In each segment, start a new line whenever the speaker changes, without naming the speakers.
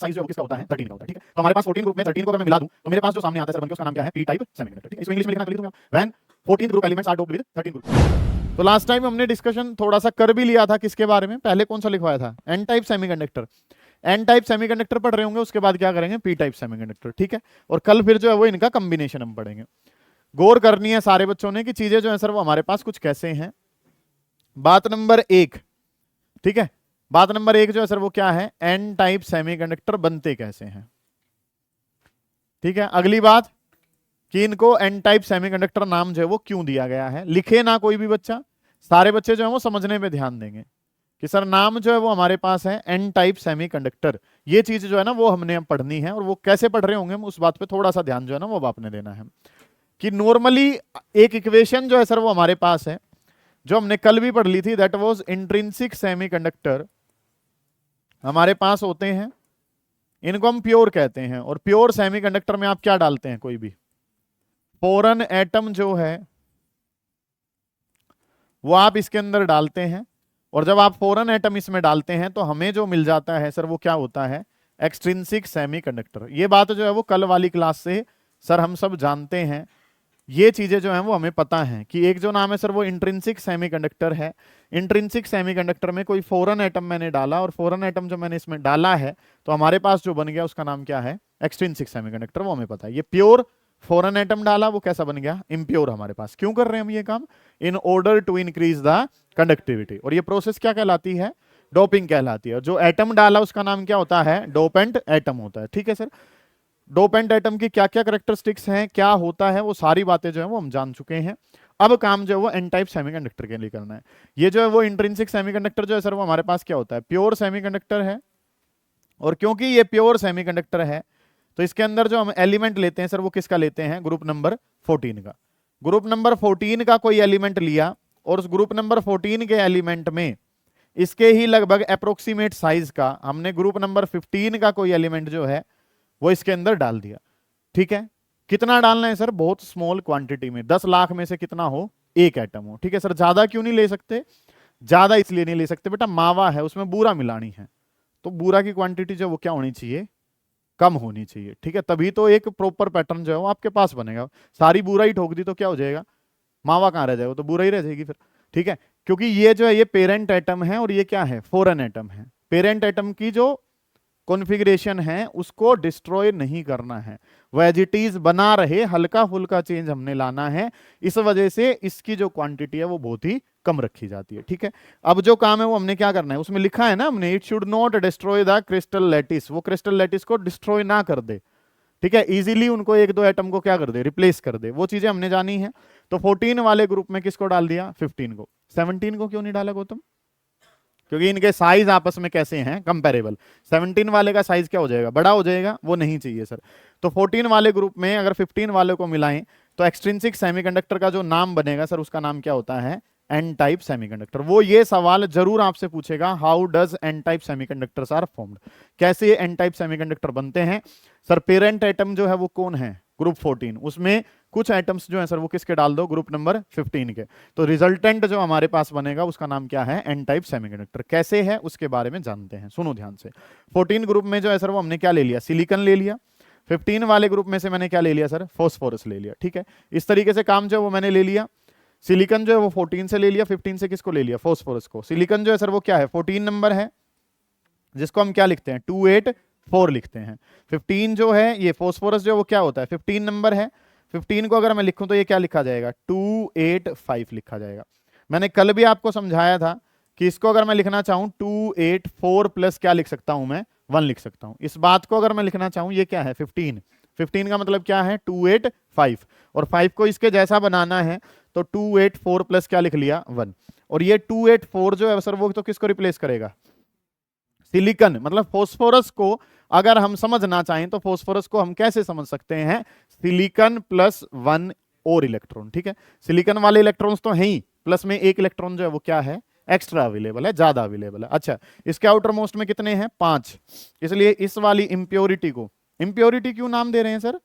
Size जो है किसका होता है 13 का होता है। ठीक है, तो हमारे पास 14 ग्रुप में 13 को अगर मैं मिला दूं तो मेरे पास जो सामने आता है सर बनके उसका नाम क्या है, पी टाइप सेमीकंडक्टर। ठीक है, इसको इंग्लिश में लिखना कर लीजिए when 14 group elements are doped with 13 group. तो लास्ट टाइम हमने डिस्कशन थोड़ा सा कर भी लिया था किसके बारे में, पहले कौन सा लिखवाया था, N type semiconductor. N type semiconductor पढ़ रहे होंगे, उसके बाद क्या करेंगे, पी टाइप सेमीकंडक्टर। ठीक है, और कल फिर जो है वो इनका कॉम्बिनेशन हम पढ़ेंगे। गौर करनी है सारे बच्चों ने कि चीजें जो है सर वो हमारे पास कुछ कैसे हैं। बात नंबर 1, ठीक है, बात नंबर 1 जो है सर वो क्या है, एन टाइप सेमीकंडक्टर बनते कैसे हैं। ठीक है, अगली बात कि इनको एन टाइप सेमीकंडक्टर नाम जो है वो क्यों दिया गया है। लिखे ना कोई भी बच्चा, सारे बच्चे जो है वो समझने पे ध्यान देंगे कि सर नाम जो है वो हमारे पास है एन टाइप सेमीकंडक्टर। ये चीज जो है ना वो हमने अब पढ़नी है, और वो कैसे पढ़ रहे होंगे हम उस बात पे थोड़ा सा ध्यान जो है ना वो आपने देना है। कि नॉर्मली एक इक्वेशन जो है सर वो हमारे पास है, जो हमने कल भी पढ़ ली थी, दैट वाज इंट्रिंसिक सेमीकंडक्टर हमारे पास होते हैं, इनको हम प्योर कहते हैं। और प्योर सेमीकंडक्टर में आप क्या डालते हैं, कोई भी फॉरेन एटम जो है वो आप इसके अंदर डालते हैं, और जब आप फॉरेन एटम इसमें डालते हैं तो हमें जो मिल जाता है सर वो क्या होता है, एक्सट्रिंसिक सेमीकंडक्टर। ये बात जो है वो कल वाली क्लास से सर हम सब जानते हैं, ये चीजें जो हैं वो हमें पता है कि एक जो नाम है सर वो इंट्रिंसिक सेमीकंडक्टर है। इंट्रिंसिक सेमीकंडक्टर में कोई फॉरेन एटम मैंने डाला, और फॉरेन एटम जो मैंने इसमें डाला है तो हमारे पास जो बन गया उसका नाम क्या है, एक्सट्रिंसिक सेमीकंडक्टर, वो हमें पता है। ये प्योर फॉरेन एटम डाला, वो कैसा बन गया, इम्प्योर हमारे पास। क्यों कर रहे हैं हम ये काम, in order to increase the conductivity. और ये प्रोसेस क्या कहलाती है, डोपिंग कहलाती है। जो एटम डाला उसका नाम क्या होता है, डोपेंट एटम होता है। ठीक है सर, डोपेंट एटम की क्या क्या कैरेक्टरिस्टिक्स हैं, क्या होता है, वो सारी बातें जो है वो हम जान चुके हैं। अब काम जो है वो एन टाइप सेमीकंडक्टर के लिए करना है। ये जो है वो इंट्रिंसिक सेमीकंडक्टर जो है सर वो हमारे पास क्या होता है, प्योर सेमीकंडक्टर है। और क्योंकि ये प्योर सेमीकंडक्टर है तो इसके अंदर जो हम एलिमेंट लेते हैं सर वो किसका लेते हैं, ग्रुप नंबर 14 का। ग्रुप नंबर 14 का कोई एलिमेंट लिया, और उस ग्रुप नंबर 14 के एलिमेंट में इसके ही लगभग अप्रोक्सीमेट साइज का हमने ग्रुप नंबर 15 का कोई एलिमेंट जो है वो इसके अंदर डाल दिया। ठीक है, कितना डालना है सर, बहुत स्मॉल क्वांटिटी में, 10 लाख में से कितना हो, एक एटम हो। ठीक है सर, ज्यादा क्यों नहीं ले सकते, ज्यादा इसलिए नहीं ले सकते बेटा, मावा है उसमें बूरा मिलानी है, तो बूरा की क्वांटिटी जो वो क्या होनी चाहिए, कम होनी चाहिए। ठीक है, तभी तो एक प्रॉपर पैटर्न जो है वो आपके पास बनेगा। सारी बूरा ही ठोक दी तो क्या हो जाएगा, मावा कहां रह जाएगा, तो बूरा ही रह जाएगी फिर। ठीक है, क्योंकि ये जो है ये पेरेंट एटम है और ये क्या है, फॉरेन एटम है। पेरेंट एटम की जो कॉन्फ़िगरेशन है उसको डिस्ट्रॉय नहीं करना है, वो एज इट इज बना रहे, हल्का फुल्का चेंज हमने लाना है। इस वजह से इसकी जो क्वांटिटी है वो बहुत ही कम रखी जाती है। ठीक है, अब जो काम है वो हमने क्या करना है, उसमें लिखा है ना हमने, it should not destroy the crystal lattice, वो क्रिस्टल लैटिस को डिस्ट्रॉय ना कर दे। ठीक है, इजीली उनको एक दो एटम को क्या कर दे, रिप्लेस कर दे, वो चीजें हमने जानी है। तो 14 वाले ग्रुप में किसको डाल दिया, 15 को। 17 को क्यों नहीं डाला गौतम, क्योंकि इनके साइज आपस में कैसे हैं, कंपेरेबल। 17 वाले का साइज क्या हो जाएगा, बड़ा हो जाएगा, वो नहीं चाहिए सर। तो 14 वाले ग्रुप में अगर 15 वाले को मिलाएं तो एक्सट्रिंसिक सेमीकंडक्टर का जो नाम बनेगा सर उसका नाम क्या होता है, एन टाइप सेमीकंडक्टर। वो ये सवाल जरूर आपसे पूछेगा, how does N type semiconductors are formed, कैसे एन टाइप सेमीकंडक्टर बनते हैं। सर पेरेंट एटम जो है वो कौन है, ग्रुप 14, उसमें कुछ एटम्स जो है सर वो किसके डाल दो, ग्रुप नंबर 15 के। तो रिजल्टेंट जो हमारे पास बनेगा उसका नाम क्या है, एन टाइप सेमीकंडक्टर। कैसे है उसके बारे में जानते हैं, सुनो ध्यान से। 14 ग्रुप में जो है सर वो हमने क्या ले लिया, सिलिकॉन ले लिया। 15 वाले ग्रुप में से मैंने क्या ले लिया सर, फॉस्फोरस ले लिया। ठीक है, इस तरीके से काम जो है वो मैंने ले लिया। सिलिकॉन जो है वो 14 से ले लिया, 15 से किसको ले लिया, फॉस्फोरस को। सिलिकॉन जो है सर वो क्या है, 14 नंबर है, जिसको हम क्या लिखते हैं, 284 लिखते हैं। 15 जो है ये फॉस्फोरस जो है वो क्या होता है, 15 नंबर है। 15 को अगर मैं लिखूं तो ये क्या लिखा जाएगा, 285 लिखा जाएगा। मैंने कल भी आपको समझाया था कि इसको अगर मैं लिखना चाहूं 284 प्लस क्या लिख सकता हूं मैं, 1 लिख सकता हूं। इस बात को अगर मैं लिखना चाहूं, ये क्या है, 15, 15 का मतलब क्या है, 285, और 5 को इसके जैसा बनाना है तो 284 प्लस क्या लिख लिया, 1। और ये 284 जो है सर वो तो किसको रिप्लेस करेगा, सिलिकॉन, मतलब फॉस्फोरस को अगर हम समझना चाहें तो फॉस्फोरस को हम कैसे समझ सकते हैं, सिलिकॉन प्लस 1 और इलेक्ट्रॉन। ठीक है, सिलिकॉन वाले इलेक्ट्रॉन्स तो हैं ही, प्लस में एक इलेक्ट्रॉन जो है वो क्या है, एक्स्ट्रा अवेलेबल है, ज्यादा अवेलेबल है। अच्छा, इसके आउटर मोस्ट में कितने हैं, 5, इसलिए इस वाली इंप्योरिटी को, इंप्योरिटी क्यों नाम दे रहे हैं सर,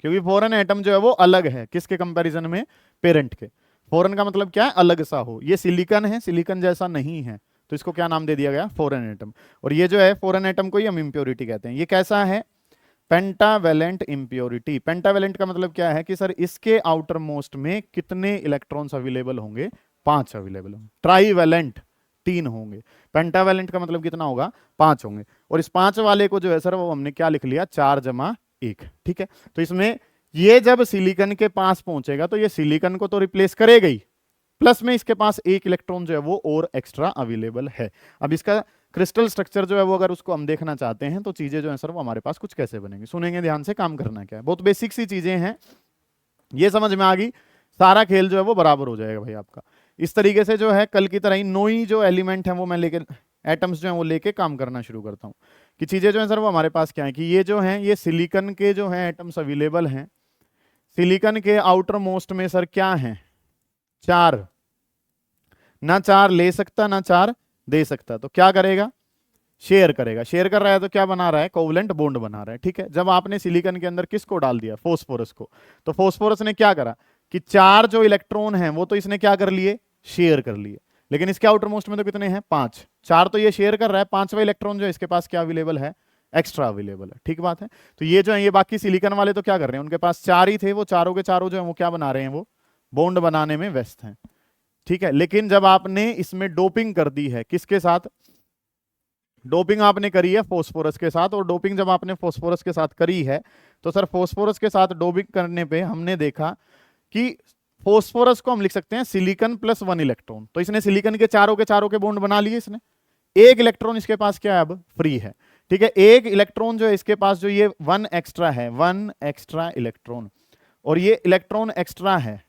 क्योंकि फॉरेन एटम जो है वो अलग है, किसके कंपैरिजन में, पेरेंट के। फॉरेन का मतलब क्या है, अलग सा हो। ये सिलिकॉन है, सिलिकॉन जैसा नहीं है, तो इसको क्या नाम दे दिया गया, फॉरेन एटम। और ये जो है फॉरेन एटम को ही हम इम्प्योरिटी कहते हैं। ये कैसा है, पेंटावेलेंट इम्प्योरिटी। पेंटावेलेंट का मतलब क्या है कि सर इसके आउटर मोस्ट में कितने इलेक्ट्रॉन्स अवेलेबल होंगे, 5 अवेलेबल होंगे। ट्राईवेलेंट 3 होंगे, पेंटावेलेंट का मतलब कितना होगा, 5 होंगे। और इस 5 वाले को जो है सर वो हमने क्या लिख लिया, 4+1, ठीक है। तो इसमें ये जब सिलिकॉन के पास पहुंचेगा तो ये सिलिकॉन को तो रिप्लेस करेगा ही, प्लस में इसके पास एक इलेक्ट्रॉन जो है वो और एक्स्ट्रा अवेलेबल है। अब इसका क्रिस्टल स्ट्रक्चर जो है वो अगर उसको हम देखना चाहते हैं तो चीजें जो है सर वो हमारे पास कुछ कैसे बनेंगी, सुनेंगे ध्यान से, काम करना क्या है, बहुत बेसिक सी चीजें हैं, ये समझ में आ गई, सारा खेल जो है वो बराबर हो जाएगा भाई आपका। इस तरीके से जो है कल की तरह ही 9 ही जो एलिमेंट है वो मैं लेके, एटम्स जो है वो लेके काम करना शुरू करता हूँ कि चीजें जो है सर वो हमारे पास क्या है कि ये जो है ये सिलिकॉन के जो है एटम्स अवेलेबल हैं। सिलिकॉन के आउटर मोस्ट में सर क्या है, 4, ना 4 ले सकता ना 4 दे सकता, तो क्या करेगा, शेयर करेगा। शेयर कर रहा है तो क्या बना रहा है, कोवलेंट बॉन्ड बना रहा है, ठीक है। जब आपने सिलिकॉन के अंदर किसको डाल दिया, फास्फोरस को, तो फास्फोरस ने क्या करा कि 4 जो इलेक्ट्रॉन हैं वो तो इसने क्या कर लिए, शेयर कर लिए, लेकिन इसके आउटर मोस्ट में तो कितने हैं, 5। 4 तो ये शेयर कर रहा है, 5वां इलेक्ट्रॉन जो है इसके पास क्या अवेलेबल है, एक्स्ट्रा अवेलेबल है, ठीक बात है। तो ये जो है ये बाकी सिलिकॉन वाले तो क्या कर रहे हैं, उनके पास 4 ही थे, वो चारों के चारों जो है वो क्या बना रहे हैं, वो बॉन्ड बनाने में व्यस्त हैं, ठीक है। लेकिन जब आपने इसमें डोपिंग कर दी है, किसके साथ, डोपिंग आपने करी है फास्फोरस के साथ, और डोपिंग जब आपने फास्फोरस के साथ करी है तो सर फास्फोरस के साथ डोपिंग करने पे हमने देखा कि फास्फोरस को हम लिख सकते हैं सिलिकॉन +1 इलेक्ट्रॉन। तो इसने सिलिकॉन के चारों के बॉन्ड बना लिए इसने, एक इलेक्ट्रॉन इसके पास क्या है, अब फ्री है, ठीक है। एक इलेक्ट्रॉन जो है इसके पास जो ये 1 एक्स्ट्रा है, 1 एक्स्ट्रा इलेक्ट्रॉन, और ये इलेक्ट्रॉन एक्स्ट्रा है,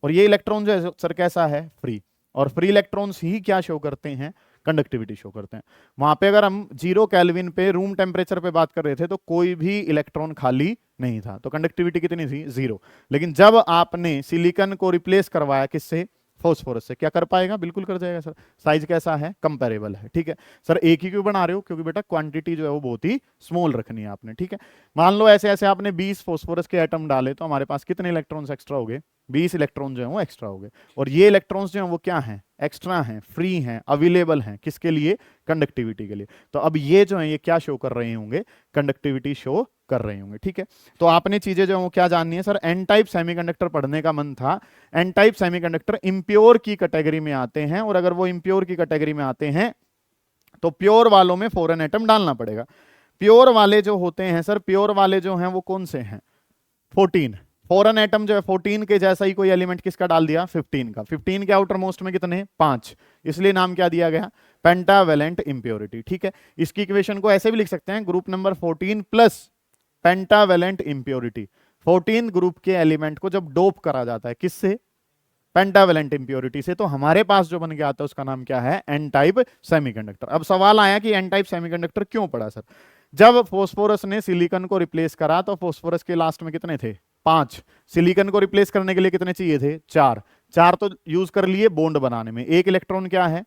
और ये इलेक्ट्रॉन जो है सर कैसा है, फ्री। और फ्री इलेक्ट्रॉन्स ही क्या शो करते हैं, कंडक्टिविटी शो करते हैं। वहां पे अगर हम 0 केल्विन पे रूम टेम्परेचर पे बात कर रहे थे तो कोई भी इलेक्ट्रॉन खाली नहीं था, तो कंडक्टिविटी कितनी थी, 0। लेकिन जब आपने सिलिकॉन को रिप्लेस करवाया किससे, फास्फोरस से, क्या कर पाएगा, बिल्कुल कर जाएगा सर। साइज कैसा है, कंपेरेबल है, ठीक है। सर एक ही क्यों बना रहे हो, क्योंकि बेटा क्वांटिटी जो है वो बहुत ही स्मॉल रखनी है आपने, ठीक है। मान लो ऐसे ऐसे आपने 20 फास्फोरस के एटम डाले तो हमारे पास कितने इलेक्ट्रॉन्स एक्स्ट्रा हो गए, 20 इलेक्ट्रॉन जो है वो एक्स्ट्रा हो गए। और ये इलेक्ट्रॉन्स जो है वो क्या हैं, एक्स्ट्रा हैं, फ्री हैं, अवेलेबल हैं, किसके लिए, कंडक्टिविटी के लिए। तो अब ये जो है ये क्या शो कर रहे होंगे, कंडक्टिविटी शो कर रहे होंगे, ठीक है। तो आपने चीजें जो है वो क्या जाननी है सर, एन टाइप सेमीकंडक्टर पढ़ने का मन था। एन टाइप सेमीकंडक्टर इम्प्योर की कैटेगरी में आते हैं, और अगर वो इम्प्योर की कैटेगरी में आते हैं तो प्योर वालों में फॉरेन एटम डालना पड़ेगा। प्योर वाले जो होते हैं सर, प्योर वाले जो हैं वो कौन से हैं, 14। फॉरेन एटम जो है 14 के जैसा ही कोई एलिमेंट किसका डाल दिया, 15 का। 15 के आउटर मोस्ट में कितने, 5, इसलिए नाम क्या दिया गया, पेंटावेलेंट इम्प्योरिटी, ठीक है। इसकी इक्वेशन को ऐसे भी लिख सकते हैं, group number 14 plus pentavalent impurity. 14 group के एलिमेंट को जब डोप करा जाता है किससे, पेंटावेलेंट इम्प्योरिटी से, तो हमारे पास जो बन के आता है उसका नाम क्या है, एन टाइप सेमीकंडक्टर। अब सवाल आया कि एन टाइप सेमीकंडक्टर क्यों पड़ा सर, जब फास्फोरस ने सिलिकॉन को रिप्लेस करा तो फास्फोरस के लास्ट में कितने थे, 5। सिलिकॉन को रिप्लेस करने के लिए कितने चाहिए थे, 4। 4 तो यूज कर लिए बॉन्ड बनाने में, एक इलेक्ट्रॉन क्या है,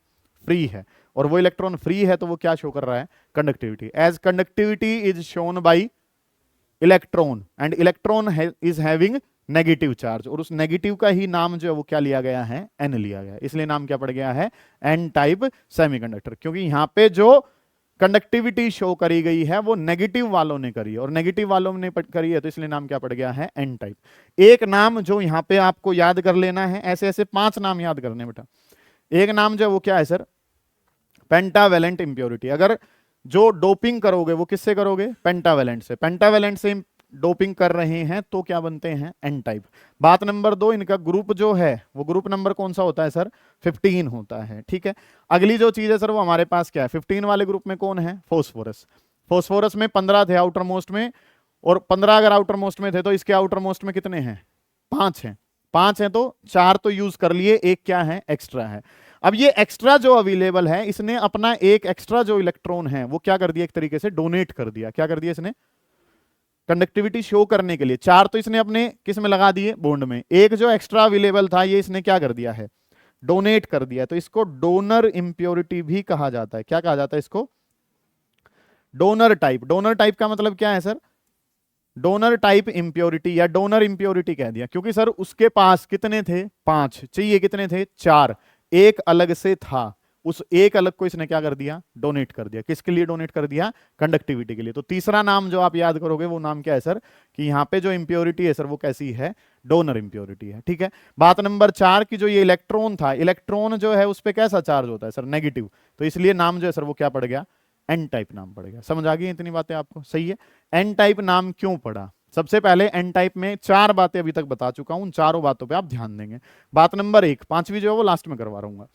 फ्री है, और वो इलेक्ट्रॉन फ्री है तो वो क्या शो कर रहा है, conductivity. As conductivity is shown by electron, and electron is having negative charge, और उस नेगेटिव का ही नाम जो है वो क्या लिया गया है, एन लिया गया है, इसलिए नाम क्या पड़ गया है, एन टाइप सेमीकंडक्टर। क्योंकि यहां पे जो कंडक्टिविटी शो करी गई है वो नेगेटिव वालों ने करी है, और नेगेटिव वालों ने करी है तो इसलिए नाम क्या पड़ गया है, एन टाइप। एक नाम जो यहां पे आपको याद कर लेना है, ऐसे ऐसे 5 नाम याद करने बेटा। एक नाम जो है वो क्या है सर, पेंटावेलेंट इंप्योरिटी। अगर जो डोपिंग करोगे वो किससे करोगे, पेंटावेलेंट से। पेंटावेलेंट से डोपिंग कर रहे हैं तो क्या बनते हैं, एन टाइप। बात नंबर 2, इनका ग्रुप जो है वो ग्रुप नंबर कौन सा होता है सर, 15 होता है, ठीक है। अगली जो चीज है सर वो हमारे पास क्या है, 15 वाले ग्रुप में कौन है, फास्फोरस। फास्फोरस में 15 थे आउटर मोस्ट में, और 15 अगर आउटर मोस्ट में थे तो इसके आउटर मोस्ट में कितने हैं, 5 हैं। 5 हैं तो 4 तो यूज कर लिए, एक क्या है, एक्स्ट्रा है। अब ये एक्स्ट्रा जो अवेलेबल है, इसने अपना एक एक्स्ट्रा जो इलेक्ट्रॉन है वो क्या कर दिया, एक तरीके से डोनेट कर दिया। क्या कर दिया इसने, कंडक्टिविटी शो करने के लिए। 4 तो इसने अपने किस में लगा दिए, बॉन्ड में। एक जो एक्स्ट्रा अवेलेबल था ये इसने क्या कर दिया है, डोनेट कर दिया। तो इसको डोनर इंप्योरिटी भी कहा जाता है। क्या कहा जाता है इसको, डोनर टाइप। डोनर टाइप का मतलब क्या है सर, डोनर टाइप इंप्योरिटी या डोनर इंप्योरिटी कह दिया, क्योंकि सर उसके पास कितने थे, 5, चाहिए कितने थे, 4, एक अलग से था, उस एक अलग को इसने क्या कर दिया, डोनेट कर दिया। किसके लिए डोनेट कर दिया, कंडक्टिविटी के लिए। तो तीसरा नाम जो आप याद करोगे वो नाम क्या है सर, कि यहाँ पे जो इंप्योरिटी है सर वो कैसी है, डोनर इंप्योरिटी है। ठीक है, बात नंबर 4 की जो ये इलेक्ट्रॉन था, इलेक्ट्रॉन जो है उस पर कैसा चार्ज होता है सर, नेगेटिव, तो इसलिए नाम जो है सर वो क्या पड़ गया, एन टाइप नाम पड़ गया। समझ आ गई इतनी बातें आपको, सही है। एन टाइप नाम क्यों पड़ा, सबसे पहले एन टाइप में 4 बातें अभी तक बता चुका हूं, उन चारों बातों पे आप ध्यान देंगे। बात नंबर 1, 5वीं जो है वो लास्ट में करवा रहूंगा।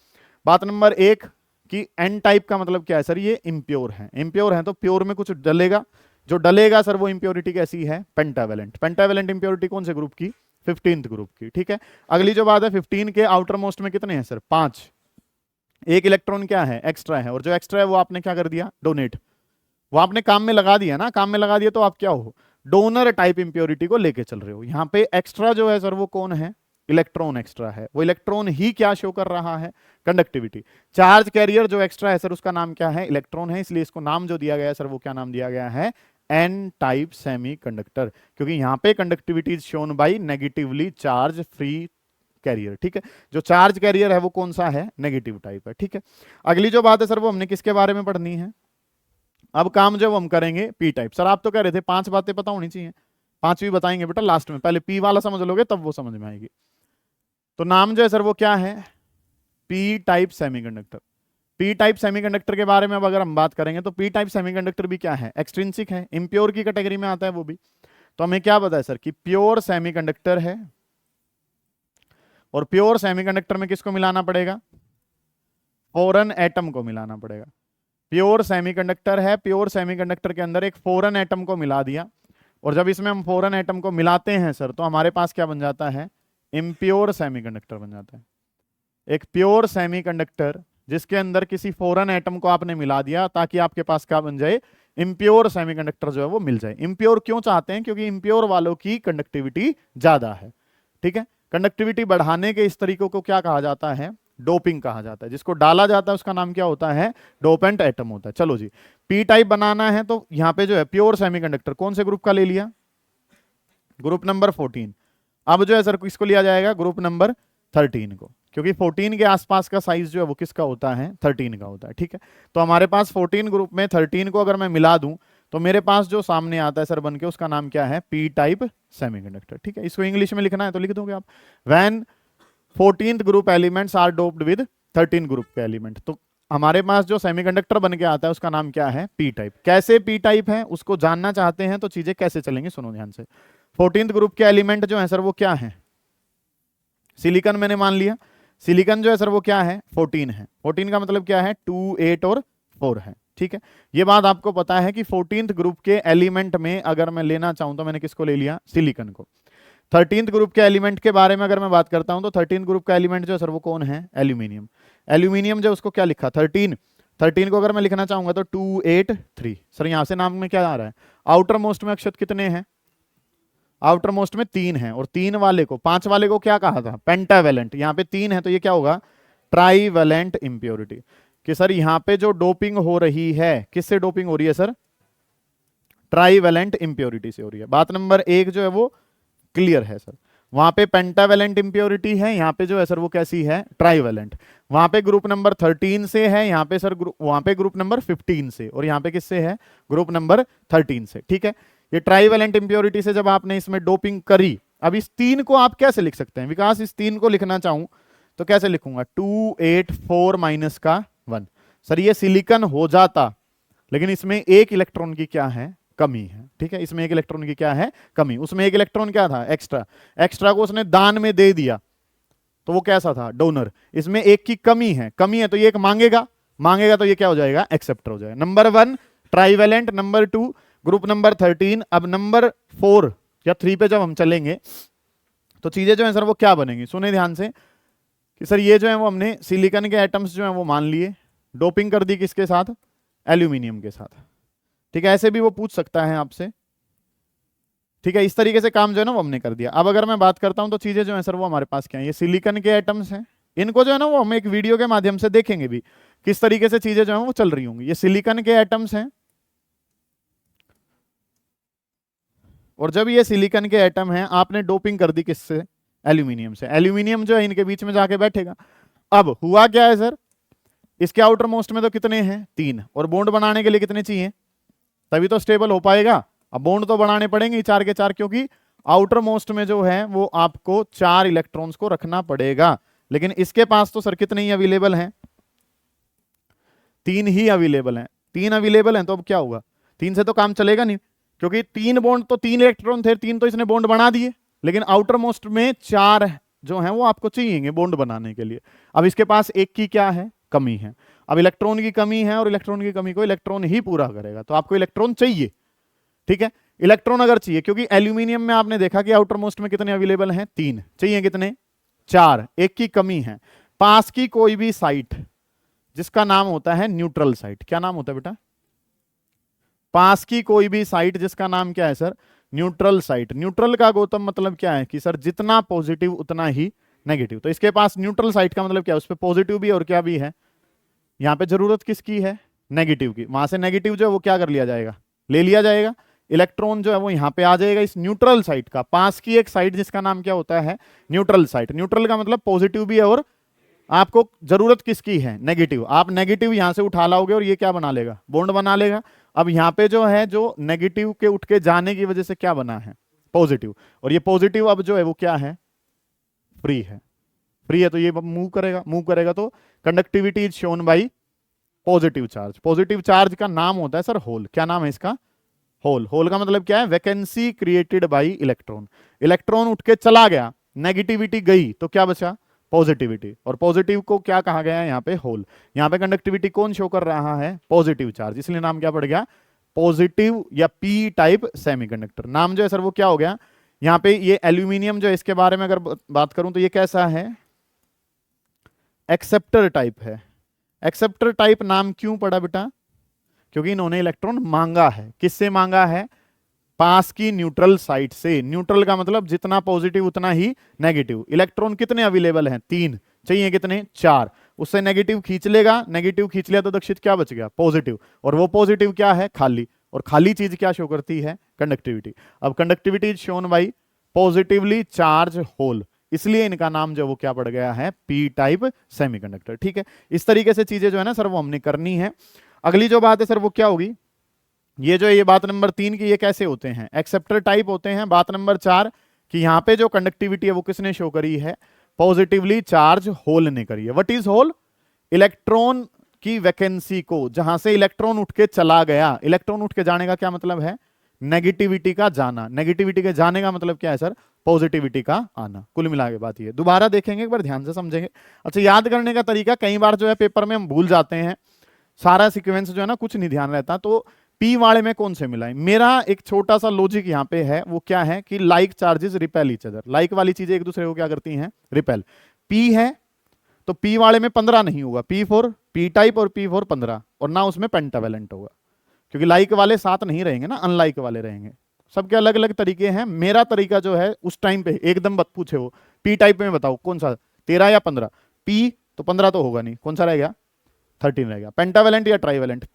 बात नंबर 1 कि एन टाइप का मतलब क्या है सर, ये इम्प्योर है। इम्प्योर है तो प्योर में कुछ डलेगा, जो डलेगा सर वो इंप्योरिटी कैसी है, पेंटावेलेंट। पेंटावेलेंट इंप्योरिटी कौन से ग्रुप की, 15th ग्रुप की। ठीक है, अगली जो बात है 15 के आउटर मोस्ट में कितने हैं सर, 5। एक इलेक्ट्रॉन क्या है, एक्स्ट्रा है, और जो एक्स्ट्रा है वो आपने क्या कर दिया, डोनेट, वो आपने काम में लगा दिया ना, काम में लगा दिया तो आप क्या हो, डोनर टाइप इंप्योरिटी को लेके चल रहे हो। यहां पे एक्स्ट्रा जो है सर वो कौन है, इलेक्ट्रॉन एक्स्ट्रा है। वो इलेक्ट्रॉन ही क्या शो कर रहा है, कंडक्टिविटी। चार्ज कैरियर जो एक्स्ट्रा है सर उसका नाम क्या है, इलेक्ट्रॉन है, इसलिए इसको नाम जो दिया गया है सर वो क्या नाम दिया गया है, एन टाइप सेमीकंडक्टर, क्योंकि यहां पे conductivity is shown by negatively charge free carrier. ठीक है, जो चार्ज कैरियर है वो कौन सा है, नेगेटिव टाइप है। ठीक है, अगली जो बात है सर वो हमने किसके बारे में पढ़नी है, अब काम जो हम करेंगे पी टाइप। सर आप तो कह रहे थे 5 बातें पता होनी चाहिए, 5वीं बताएंगे बेटा लास्ट में, पहले पी वाला समझ लोगे तब वो समझ में आएगी। तो नाम जो है सर वो क्या है, P type semiconductor. P type semiconductor के बारे में अब अगर हम बात करेंगे तो पी टाइप सेमीकंडक्टर भी क्या है, एक्सट्रिंसिक है, इम्प्योर की कैटेगरी में आता है वो भी। तो हमें क्या पता है सर कि प्योर सेमीकंडक्टर है, और प्योर सेमीकंडक्टर में किसको मिलाना पड़ेगा, फॉरेन एटम को मिलाना पड़ेगा। प्योर सेमीकंडक्टर है, प्योर सेमीकंडक्टर के अंदर एक फॉरेन एटम को मिला दिया, और जब इसमें हम फॉरेन एटम को मिलाते हैं सर तो हमारे पास क्या बन जाता है, इम्प्योर सेमीकंडक्टर बन जाता है। एक प्योर सेमीकंडक्टर जिसके अंदर किसी फॉरेन एटम को आपने मिला दिया ताकि आपके पास क्या बन जाए, इम्प्योर सेमीकंडक्टर जो है वो मिल जाए। इम्प्योर क्यों चाहते हैं, क्योंकि इम्प्योर वालों की कंडक्टिविटी ज्यादा है। ठीक है, कंडक्टिविटी बढ़ाने के इस तरीकों को क्या कहा जाता है, डोपिंग कहा जाता है। जिसको डाला जाता है उसका नाम क्या होता है, डोपेंट एटम होता है। चलो जी, पी टाइप बनाना है तो यहां पे जो है प्योर सेमीकंडक्टर कौन से ग्रुप का ले लिया, ग्रुप नंबर 14। अब जो है सर किसको लिया जाएगा, ग्रुप नंबर 13 को, क्योंकि 14 के आसपास का साइज जो है वो किसका होता है, 13 का होता है। ठीक है, तो हमारे पास 14 ग्रुप में 13 को अगर मैं मिला दूं तो मेरे पास जो सामने आता है सर बन के, उसका नाम क्या है, पी टाइप सेमीकंडक्टर। ठीक है, इसको इंग्लिश में लिखना है तो लिख दोगे आप, when 14th group elements are doped with 13 group के एलिमेंट। तो हमारे पास जो सेमीकंडक्टर बन के आता है उसका नाम क्या है, पी टाइप। कैसे पी टाइप है उसको जानना चाहते हैं तो चीजें कैसे चलेंगी, सुनो ध्यान से। 14th ग्रुप के एलिमेंट जो है सर वो क्या है, सिलिकॉन मैंने मान लिया, सिलिकॉन जो है सर वो क्या है, 14 है। 14 का मतलब क्या है, 2, 8 और 4 है। ठीक है, ये बात आपको पता है कि 14th ग्रुप के एलिमेंट में अगर मैं लेना चाहूं तो मैंने किसको ले लिया, सिलिकॉन को। 13th ग्रुप के एलिमेंट के बारे में अगर मैं बात करता हूं तो 13th ग्रुप का एलिमेंट जो है सर वो कौन है, एल्यूमिनियम। एल्यूमिनियम जो उसको क्या लिखा, 13 को अगर मैं लिखना चाहूंगा तो 2, 8, 3। सर यहां से नाम में क्या आ रहा है, आउटर मोस्ट में अक्षर कितने हैं, आउटर मोस्ट में 3 है, और 3 वाले को, 5 वाले को क्या कहा था, पेंटावेलेंट। यहाँ पे 3 है तो ये क्या होगा, ट्राईवेलेंट इंप्योरिटी। कि सर यहाँ पे जो डोपिंग हो रही है, किससे डोपिंग हो रही है सर, ट्राईवेलेंट इंप्योरिटी से हो रही है। बात नंबर 1 जो है वो क्लियर है सर, वहां पे पेंटावेलेंट इंप्योरिटी है, यहाँ पे जो है सर वो कैसी है, ट्राईवेलेंट। वहां पे ग्रुप नंबर 13 से है, यहाँ पे सर वहां पे ग्रुप नंबर 15 से, और यहाँ पे किससे है, ग्रुप नंबर 13 से। ठीक है, ये ट्राईवेलेंट इंप्योरिटी से जब आपने इसमें डोपिंग करी, अब इस 3 को आप कैसे लिख सकते हैं, विकास इस 3 को लिखना चाहूं तो कैसे लिखूंगा, 2, 8, 4 माइनस का 1। सर ये सिलिकॉन हो जाता, लेकिन इसमें एक इलेक्ट्रॉन की क्या है, कमी है। ठीक है, इसमें एक इलेक्ट्रॉन की क्या है, कमी। उसमें एक इलेक्ट्रॉन क्या था, एक्स्ट्रा, एक्स्ट्रा को उसने दान में दे दिया तो वो कैसा था, डोनर। इसमें एक की कमी है, कमी है तो ये एक मांगेगा, मांगेगा तो ये क्या हो जाएगा, एक्सेप्टर हो जाएगा। Number 1 trivalent, number 2 group number 13। अब नंबर 4 या 3 पे जब हम चलेंगे तो चीजें जो है सर वो क्या बनेंगी, सुने ध्यान से कि सर ये जो है वो हमने सिलिकॉन के एटम्स जो है वो मान लिए, डोपिंग कर दी किसके साथ, एल्यूमिनियम के साथ। ठीक है, ऐसे भी वो पूछ सकता है आपसे। ठीक है, इस तरीके से काम जो है ना वो हमने कर दिया। अब अगर मैं बात करता हूं तो चीजें जो है सर वो हमारे पास क्या है, ये सिलिकॉन के एटम्स हैं, इनको जो है ना वो हम एक वीडियो के माध्यम से देखेंगे भी किस तरीके से चीजें जो है वो चल रही होंगी। ये सिलिकॉन के एटम्स हैं, और जब ये सिलिकॉन के एटम हैं आपने डोपिंग कर दी किससे, एल्यूमिनियम से, एल्यूमिनियम जो है इनके बीच में जाके बैठेगा। अब हुआ क्या है सर, इसके आउटर मोस्ट में तो कितने हैं 3, और बॉन्ड बनाने के लिए कितने चाहिए, तभी तो स्टेबल हो पाएगा। अब बॉन्ड तो बनाने पड़ेंगे 4 के 4, क्योंकि आउटर मोस्ट में जो है वो आपको 4 इलेक्ट्रॉन्स को रखना पड़ेगा। लेकिन इसके पास तो सर कितने ही अवेलेबल हैं, 3 ही अवेलेबल हैं। 3 अवेलेबल हैं तो अब क्या होगा, 3 से तो काम चलेगा नहीं, क्योंकि 3 बॉन्ड तो 3 इलेक्ट्रॉन थे, 3 तो इसने बॉन्ड बना दिए, लेकिन आउटर मोस्ट में 4 जो हैं वो आपको चाहिए बॉन्ड बनाने के लिए। अब इसके पास एक की क्या है, कमी है। अब इलेक्ट्रॉन की कमी है, और इलेक्ट्रॉन की कमी को इलेक्ट्रॉन ही पूरा करेगा, तो आपको इलेक्ट्रॉन चाहिए। ठीक है, इलेक्ट्रॉन अगर चाहिए, क्योंकि एल्यूमिनियम में आपने देखा कि आउटर मोस्ट में कितने अवेलेबल हैं 3, चाहिए कितने 4, एक की कमी है। पास की कोई भी साइट जिसका नाम होता है न्यूट्रल साइट, क्या नाम होता है बेटा, पास की कोई भी साइट जिसका नाम क्या है सर, न्यूट्रल साइट। न्यूट्रल का गौतम मतलब क्या है कि सर जितना पॉजिटिव उतना ही नेगेटिव, तो इसके पास न्यूट्रल साइट का मतलब क्या है, उस पर पॉजिटिव भी और क्या भी है, यहां पे जरूरत किसकी है, नेगेटिव की। वहां से नेगेटिव जो है वो क्या कर लिया जाएगा, ले लिया जाएगा। इलेक्ट्रॉन जो है वो यहां पे आ जाएगा इस न्यूट्रल साइट का, पास की एक साइट जिसका नाम क्या होता है, न्यूट्रल साइट। न्यूट्रल का मतलब पॉजिटिव भी है और आपको जरूरत किसकी है, नेगेटिव। आप नेगेटिव यहां से उठा लाओगे और ये क्या बना लेगा, बॉन्ड बना लेगा। अब यहां पे जो है, जो नेगेटिव के उठ के जाने की वजह से क्या बना है, पॉजिटिव, और ये पॉजिटिव अब जो है वो क्या है, फ्री है। फ्री है तो ये मूव करेगा, मूव करेगा तो conductivity is shown by positive charge. Positive charge का नाम होता है सर होल। क्या नाम है इसका, होल। होल का मतलब क्या है, vacancy created by electron. Electron उठ के चला गया, नेगेटिविटी गई, तो क्या बचा, पॉजिटिविटी। और पॉजिटिव को क्या कहा गया है यहाँ पे, होल। यहाँ पे कंडक्टिविटी कौन शो कर रहा है, पॉजिटिव चार्ज, इसलिए नाम क्या पड़ गया, पॉजिटिव या पी टाइप सेमीकंडक्टर। नाम जो है सर वो क्या हो गया। यहाँ पे ये एल्यूमिनियम जो है, इसके बारे में अगर बात करूं तो ये कैसा है, एक्सेप्टर टाइप है। एक्सेप्टर टाइप नाम क्यों पड़ा बेटा, क्योंकि इन्होंने इलेक्ट्रॉन मांगा है। किससे मांगा है, पास की न्यूट्रल साइट से। न्यूट्रल का मतलब जितना पॉजिटिव उतना ही नेगेटिव। इलेक्ट्रॉन कितने अवेलेबल हैं, 3, चाहिए कितने 4। उससे नेगेटिव खींच लेगा, नेगेटिव खींच लिया तो दक्षित क्या बच गया, पॉजिटिव। और वो पॉजिटिव क्या है, खाली। और खाली चीज क्या शो करती है, कंडक्टिविटी। अब conductivity is shown by positively charge hole, इसलिए इनका नाम जो वो क्या पड़ गया है, पी टाइप सेमीकंडक्टर। ठीक है, इस तरीके से चीजें जो है ना सर वो हमने करनी है। अगली जो बात है सर वो क्या होगी, ये जो ये बात नंबर 3 की, ये कैसे होते हैं, एक्सेप्टर टाइप होते हैं। बात नंबर 4 कि यहां पे जो कंडक्टिविटी है वो किसने शो करी है, पॉजिटिवली चार्ज होल ने करी है। व्हाट इज होल, इलेक्ट्रॉन की वैकेंसी को, जहां से इलेक्ट्रॉन उठ के चला गया। इलेक्ट्रॉन उठ के जाने का क्या मतलब है, नेगेटिविटी का जाना। नेगेटिविटी के जाने का मतलब क्या है सर, पॉजिटिविटी का आना। कुल मिला के बात ये, दोबारा देखेंगे एक बार ध्यान से समझेंगे। अच्छा, याद करने का तरीका, कई बार जो है पेपर में हम भूल जाते हैं, सारा सीक्वेंस जो है ना कुछ नहीं ध्यान रहता। तो पी वाले में कौन से मिला है, मेरा एक छोटा सा लॉजिक यहाँ पे है, वो क्या है कि like charges repel each other. Like वाली चीजें एक दूसरे को क्या करती हैं, रिपेल। पी है तो पी वाले में 15 नहीं होगा, P4 पी टाइप और P4 15, और ना उसमें पेंटावेलेंट होगा, क्योंकि लाइक वाले साथ नहीं रहेंगे ना, अनलाइक वाले रहेंगे। सबके अलग अलग तरीके हैं। मेरा तरीका जो है उस टाइम पे एकदम पूछे वो पी टाइप में बताओ कौन सा, 13 या 15। पी तो 15 तो होगा नहीं, कौन सा रह गया, 13 रह गया। पेंटावेलेंट या ट्राइवेलेंट,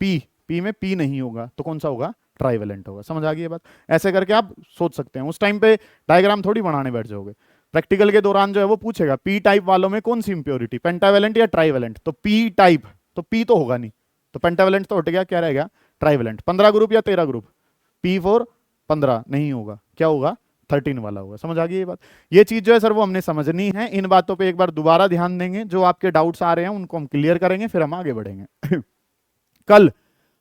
पी में पी नहीं होगा तो कौन सा होगा, ट्राइवेलेंट होगा। समझ आ गई ये बात, ऐसे करके आप सोच सकते हैं। उस टाइम पे डायग्राम थोड़ी बनाने बैठ जाओगे, प्रैक्टिकल के दौरान जो है वो पूछेगा पी टाइप वालों में कौन सी इंप्योरिटी, पेंटावेलेंट या ट्राइवेलेंट। तो पी टाइप तो पी तो होगा नहीं, तो पेंटावेलेंट तो हट गया, क्या रह गया, ट्राइवेलेंट। 15 ग्रुप या 13 ग्रुप, P4 15 नहीं होगा, क्या होगा, 13 वाला होगा। समझ आ गई ये बात। ये चीज जो है सर वो हमने समझनी है। इन बातों पे एक बार दोबारा ध्यान देंगे, जो आपके डाउट्स आ रहे हैं उनको हम क्लियर करेंगे, फिर हम आगे बढ़ेंगे। कल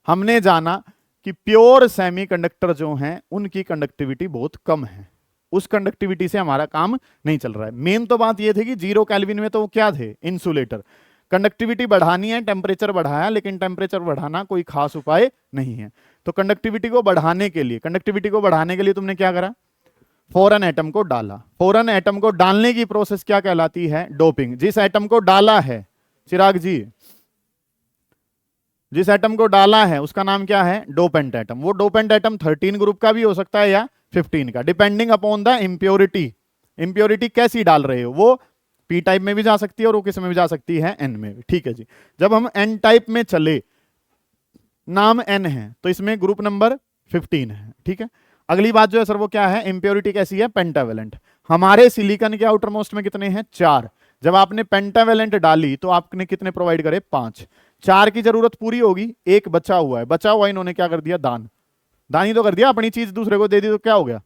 हमने जाना कि प्योर सेमीकंडक्टर जो हैं उनकी कंडक्टिविटी बहुत कम है, उस कंडक्टिविटी से हमारा काम नहीं चल रहा है। मेन तो बात ये थी कि 0 केल्विन में तो वो क्या थे, इंसुलेटर। कंडक्टिविटी बढ़ानी है, टेम्परेचर बढ़ाया, लेकिन टेम्परेचर बढ़ाना कोई खास उपाय नहीं है। तो कंडक्टिविटी को बढ़ाने के लिए तुमने क्या करा, फॉरेन एटम को डाला। फॉरेन एटम को डालने की प्रोसेस क्या कहलाती है, डोपिंग। जिस एटम को डाला है, चिराग जी, जिस एटम को डाला है उसका नाम क्या है, डोपेंट एटम। वो डोपेंट एटम 13 ग्रुप का भी हो सकता है या 15 का, depending upon the impurity. Impurity कैसी डाल रहे हो, वो पी टाइप में भी जा सकती है और वो किस में भी जा सकती है, एन में भी। ठीक है जी, जब हम एन टाइप में चले, नाम एन है तो इसमें ग्रुप नंबर 15 है। ठीक है, अगली बात जो है सर वो क्या है, इंप्योरिटी कैसी है, पेंटावेलेंट। हमारे सिलिकॉन के आउटर मोस्ट में कितने हैं, 4। जब आपने पेंटावेलेंट डाली तो आपने कितने प्रोवाइड करे, 5। 4 की जरूरत पूरी होगी, एक बचा हुआ है, बचा हुआ इन्होंने क्या कर दिया, दान। दान ही तो कर दिया, अपनी चीज दूसरे को दे दी तो क्या हो गया,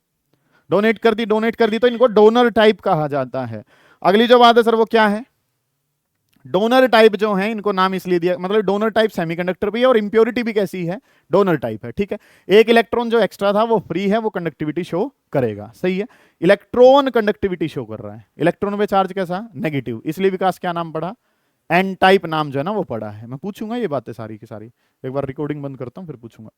डोनेट कर दी। डोनेट कर दी तो इनको डोनर टाइप कहा जाता है। अगली जो बात है सर वो क्या है, डोनर टाइप जो है इनको नाम इसलिए दिया, मतलब डोनर टाइप सेमीकंडक्टर भी है और इंप्योरिटी भी कैसी है, डोनर टाइप है। ठीक है, एक इलेक्ट्रॉन जो एक्स्ट्रा था वो फ्री है, वो कंडक्टिविटी शो करेगा। सही है, इलेक्ट्रॉन कंडक्टिविटी शो कर रहा है, इलेक्ट्रॉन पे चार्ज कैसा, नेगेटिव, इसलिए विकास क्या नाम पड़ा, एन टाइप नाम जो है ना वो पड़ा है। मैं पूछूंगा ये बातें सारी की सारी, एक बार रिकॉर्डिंग बंद करता हूं फिर पूछूंगा।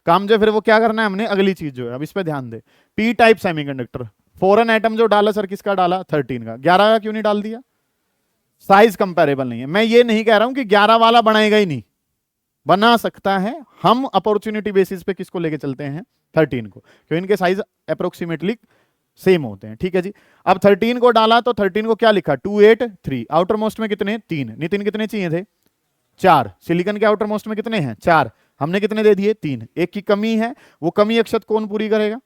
काम जो फिर वो क्या करना है हमने, अगली चीज जो है अब इस पे ध्यान दे, पी टाइप सेमीकंडक्टर, फॉरन एटम जो डाला सर किसका डाला, 13 का, 11 का क्यों नहीं डाल दिया, साइज कंपेरेबल नहीं है। मैं ये नहीं कह रहा हूं कि 11 वाला बनाएगा ही नहीं, बना सकता है, हम अपॉर्चुनिटी बेसिस पे किसको लेके चलते हैं, 13 को, क्योंकि इनके साइज अप्रोक्सीमेटली सेम होते हैं। ठीक है जी, अब 13 को डाला तो 13 को क्या लिखा, 2 8 3, आउटर मोस्ट में कितने, 3, नितिन कितने चाहिए थे, 4, सिलिकॉन के आउटर मोस्ट में कितने हैं, 4, हमने कितने दे दिए, 3, एक की कमी है, वो कमी अक्षत कौन पूरी करेगा,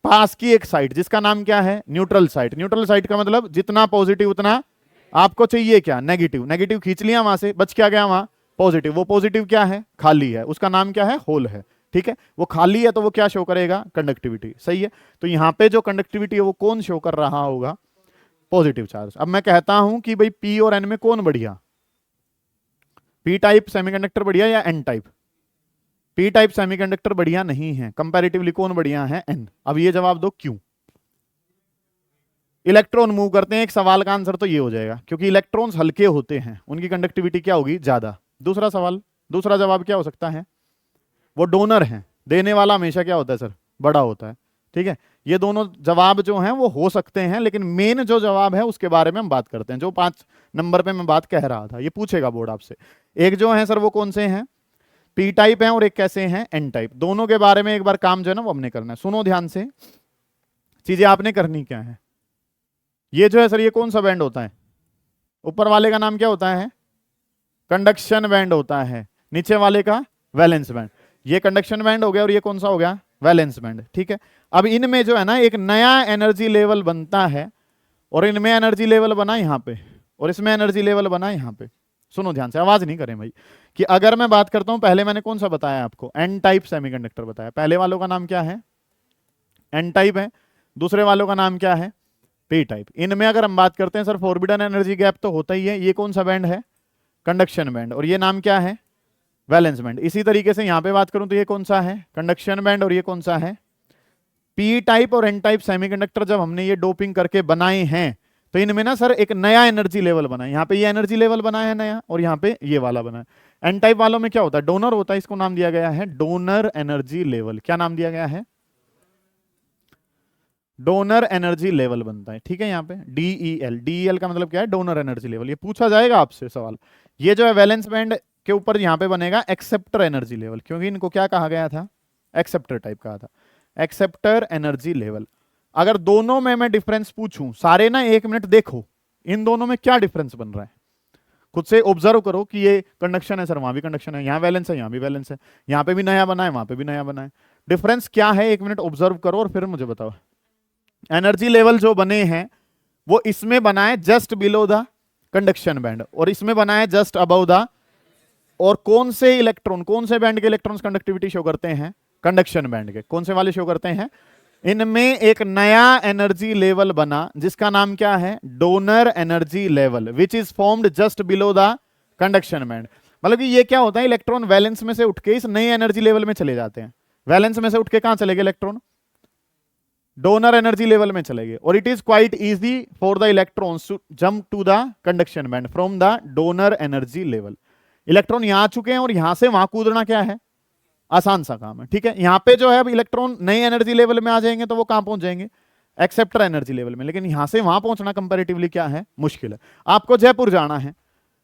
पास की एक साइड जिसका नाम क्या है, न्यूट्रल साइड। न्यूट्रल साइड का मतलब जितना पॉजिटिव उतना आपको चाहिए क्या, नेगेटिव, नेगेटिव खींच लिया वहां से, बच क्या गया वहां पॉजिटिव, वो पॉजिटिव क्या है, खाली है, उसका नाम क्या है, होल है। ठीक है, वो खाली है तो वो क्या शो करेगा, कंडक्टिविटी। सही है, तो यहां पे जो कंडक्टिविटी है वो कौन शो कर रहा होगा, पॉजिटिव चार्ज। अब मैं कहता हूं कि भाई पी और एन में कौन बढ़िया, पी टाइप सेमीकंडक्टर बढ़िया या N type, P type semiconductor बढ़िया नहीं है, कंपैरेटिवली कौन बढ़िया है, एन। अब ये जवाब दो क्यों, इलेक्ट्रॉन मूव करते हैं, एक सवाल का आंसर तो ये हो जाएगा क्योंकि इलेक्ट्रॉन्स हल्के होते हैं, उनकी कंडक्टिविटी क्या होगी, ज्यादा। दूसरा सवाल, दूसरा जवाब क्या हो सकता है, वो डोनर है, देने वाला हमेशा क्या होता है सर, बड़ा होता है। ठीक है, ये दोनों जवाब जो हैं वो हो सकते हैं, लेकिन मेन जो जवाब है उसके बारे में हम बात करते हैं, जो 5 नंबर पे मैं बात कह रहा था, ये पूछेगा बोर्ड आपसे। एक जो है सर वो कौन से हैं, पी टाइप है, और एक कैसे हैं, एन टाइप। दोनों के बारे में एक बार काम जो है ना वो हमने करना है। सुनो ध्यान से, चीजें आपने करनी क्या है, ये जो है सर ये कौन सा बैंड होता है, ऊपर वाले का नाम क्या होता है, कंडक्शन बैंड होता है, नीचे वाले का वैलेंस बैंड। ये कंडक्शन बैंड हो गया और ये कौन सा हो गया, वैलेंस बैंड। ठीक है, अब इनमें जो है ना एक नया एनर्जी लेवल बनता है, और इनमें एनर्जी लेवल बना यहां पे, और इसमें एनर्जी लेवल बना यहां पे। सुनो ध्यान से, आवाज नहीं करें भाई, कि अगर मैं बात करता हूं, पहले मैंने कौन सा बताया आपको, एन टाइप सेमीकंडक्टर बताया, पहले वालों का नाम क्या है, एन टाइप है, दूसरे वालों का नाम क्या है, पी टाइप। इनमें अगर हम बात करते हैं सर फॉरबिडन एनर्जी गैप तो होता ही है, ये कौन सा बैंड है, कंडक्शन बैंड, और ये नाम क्या है, वैलेंस बैंड। इसी तरीके से यहां पे बात करूं तो ये कौन सा है, कंडक्शन बैंड, और ये कौन सा है, पी टाइप और एन टाइप सेमीकंडक्टर। जब हमने ये डोपिंग करके बनाए हैं तो इनमें ना सर एक नया एनर्जी लेवल बना है, यहाँ पे ये एनर्जी लेवल बना है नया, और यहाँ पे ये वाला बना है। एन टाइप वालों में क्या होता है, डोनर होता है, इसको नाम दिया गया है डोनर एनर्जी लेवल। क्या नाम दिया गया है, डोनर एनर्जी लेवल बनता है। ठीक है, यहाँ पे DEL, DEL का मतलब क्या है, डोनर एनर्जी लेवल। ये पूछा जाएगा आपसे सवाल। ये जो है वैलेंस बैंड के ऊपर यहाँ पे बनेगा एक्सेप्टर एनर्जी लेवल, क्योंकि इनको क्या कहा गया था, एक्सेप्टर टाइप कहा था, एक्सेप्टर एनर्जी लेवल। अगर दोनों में मैं डिफरेंस पूछूं, सारे ना 1 मिनट देखो इन दोनों में क्या डिफरेंस बन रहा है, खुद से ऑब्जर्व करो कि ये कंडक्शन है सर, वहां भी कंडक्शन है, यहाँ वैलेंस है, यहाँ भी वैलेंस है, यहाँ पे भी नया बना है, वहां पे भी नया बना है, डिफरेंस क्या है, 1 मिनट ऑब्जर्व करो और फिर मुझे बताओ। एनर्जी लेवल जो बने हैं वो इसमें बना है just below the conduction band, और इसमें बना है जस्ट अबव द, और कौन से इलेक्ट्रॉन, कौन से बैंड के इलेक्ट्रॉन्स कंडक्टिविटी शो करते हैं, कंडक्शन बैंड के। कौन से वाले शो करते हैं, इनमें एक नया एनर्जी लेवल बना जिसका नाम क्या है, donor energy level, which is formed just below the conduction band. मतलब कि ये क्या होता है, इलेक्ट्रॉन वैलेंस में से उठ के इस नए एनर्जी लेवल में चले जाते हैं। वैलेंस में से उठ के कहां चले गए इलेक्ट्रॉन, डोनर एनर्जी लेवल में चले गए, और it is quite easy for the electrons to jump to the conduction band from the donor energy level. Electron यहां आ चुके हैं और यहां से वहां कूदना क्या है, आसान सा काम है। ठीक है, यहां पे जो है अब इलेक्ट्रॉन नई एनर्जी लेवल में आ जाएंगे तो वो कहां पहुंच जाएंगे, एक्सेप्टर एनर्जी लेवल में, लेकिन यहां से वहां पहुंचना कंपैरेटिवली क्या है, मुश्किल है। आपको जयपुर जाना है,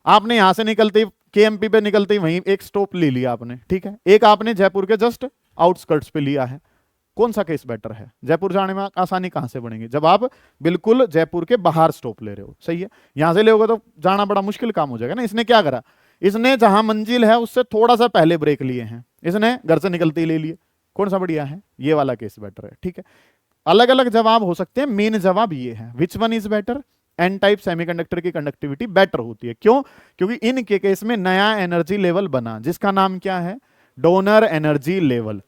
आपने यहां से निकलते KMP पे निकलते ही वहीं एक स्टॉप ले लिया आपने, ठीक है, एक आपने जयपुर के जस्ट आउटस्कर्ट्स पे लिया है, कौन सा केस बेटर है, जयपुर जाने में आसानी कहां से बढ़ेगी, जब आप बिल्कुल जयपुर के बाहर स्टॉप ले रहे हो। सही है, यहां से लोगे तो जाना बड़ा मुश्किल काम हो जाएगा ना। इसने क्या करा, इसने जहां मंजिल है उससे थोड़ा सा पहले ब्रेक लिए हैं, इसने घर से निकलते ही ले लिए, कौन सा बढ़िया है, ये वाला केस बेटर है। ठीक है, अलग अलग जवाब हो सकते हैं, मेन जवाब ये है, which one is better, N type semiconductor की कंडक्टिविटी बेटर होती है। क्यों? क्योंकि इनके केस में नया एनर्जी लेवल बना जिसका नाम क्या है? Donor energy level,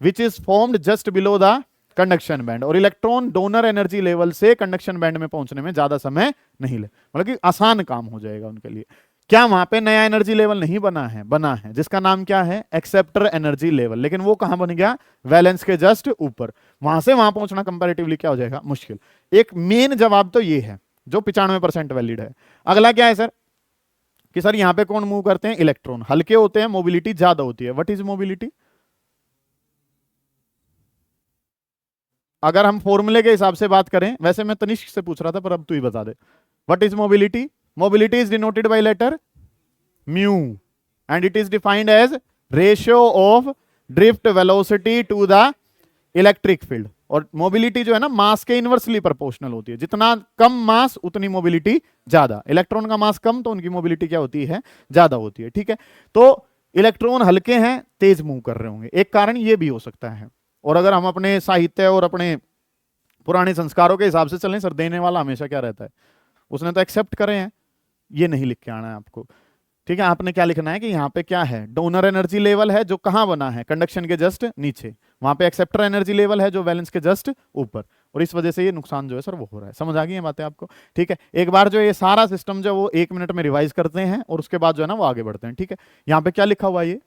which is formed just below the conduction band. और इलेक्ट्रॉन डोनर एनर्जी लेवल से कंडक्शन बैंड में पहुंचने में ज्यादा समय नहीं ले, मतलब कि आसान काम हो जाएगा उनके लिए। क्या वहां पे नया एनर्जी लेवल नहीं बना है? बना है, जिसका नाम क्या है? Acceptor energy level. लेकिन वो कहां बन गया? वैलेंस के जस्ट ऊपर। वहां से वहां पहुंचना कंपैरेटिवली क्या हो जाएगा? मुश्किल। एक मेन जवाब तो ये है जो 95% वैलिड है। अगला क्या है सर? कि सर यहां पे कौन मूव करते हैं? इलेक्ट्रॉन। हल्के होते हैं, मोबिलिटी ज्यादा होती है। What is mobility? अगर हम फॉर्मूले के हिसाब से बात करें, वैसे मैं तनिष्क से पूछ रहा था पर अब तू ही बता दे। What is mobility? Mobility is denoted by letter mu and it is defined as ratio of drift velocity to the electric field. और मोबिलिटी जो है ना, मास के इनवर्सली प्रोपोर्शनल होती है। जितना कम मास उतनी मोबिलिटी ज्यादा। इलेक्ट्रॉन का मास कम तो उनकी मोबिलिटी क्या होती है? ज्यादा होती है। ठीक है, तो इलेक्ट्रॉन हल्के हैं, तेज मूव कर रहे होंगे, एक कारण ये भी हो सकता है। और अगर हम अपने साहित्य और अपने पुराने संस्कारों के हिसाब से चलें, सर देने वाला हमेशा क्या रहता है? उसने तो एक्सेप्ट करे हैं, ये नहीं लिख के आना है आपको। ठीक है, आपने क्या लिखना है कि यहाँ पे क्या है? डोनर एनर्जी लेवल है जो कहां बना है? कंडक्शन के जस्ट नीचे। वहां पे एक्सेप्टर एनर्जी लेवल है जो वैलेंस के जस्ट ऊपर। और इस वजह से ये नुकसान जो है सर वो हो रहा है। समझ आ गई है बातें आपको? ठीक है, एक बार जो ये सारा सिस्टम जो वो 1 मिनट में रिवाइज करते हैं और उसके बाद जो है ना वो आगे बढ़ते हैं। ठीक है, यहाँ पे क्या लिखा हुआ है?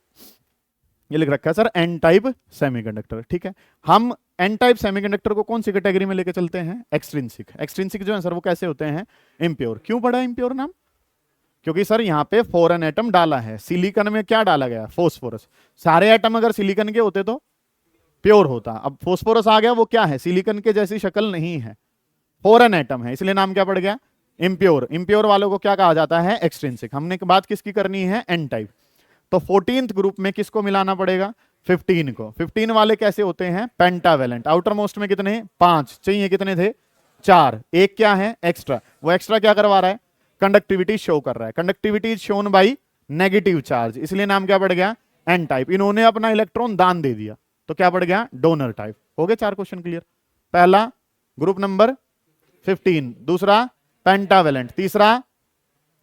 ये लिख रखा है सर एन टाइप सेमीकंडक्टर। ठीक है, हम एन टाइप सेमीकंडक्टर को कौन सी कैटेगरी में लेके चलते हैं? एक्सट्रिंसिक। एक्सट्रिंसिक जो है सर वो कैसे होते हैं? इम्प्योर। क्यों पड़ा इम्प्योर नाम? क्योंकि सर यहाँ पे फॉरेन एटम डाला है। सिलिकॉन में क्या डाला गया? फॉस्फोरस। सारे एटम अगर सिलिकॉन के होते तो प्योर होता। अब फॉस्फोरस आ गया, वो क्या है? सिलिकॉन के जैसी शक्ल नहीं है, फॉरेन एटम है, इसलिए नाम क्या पड़ गया? इम्प्योर। इम्प्योर वालों को क्या कहा जाता है? एक्सट्रिंसिक। हमने बात किसकी करनी है? N type. तो 14th ग्रुप में किसको मिलाना पड़ेगा? 15 को। 15 वाले कैसे होते हैं? पेंटावेलेंट। आउटर मोस्ट में कितने? 5 चाहिए, कितने थे? 4। एक क्या है? एक्स्ट्रा। वो एक्स्ट्रा क्या करवा रहा है? कंडक्टिविटी शो कर रहा है। Conductivity is shown by negative charge, इसलिए नाम क्या पड़ गया? N type. इन्होंने अपना इलेक्ट्रॉन दान दे दिया तो क्या पड़ गया? Donor type. हो गए 4 क्वेश्चन क्लियर। पहला ग्रुप नंबर 15, दूसरा पेंटावेलेंट, तीसरा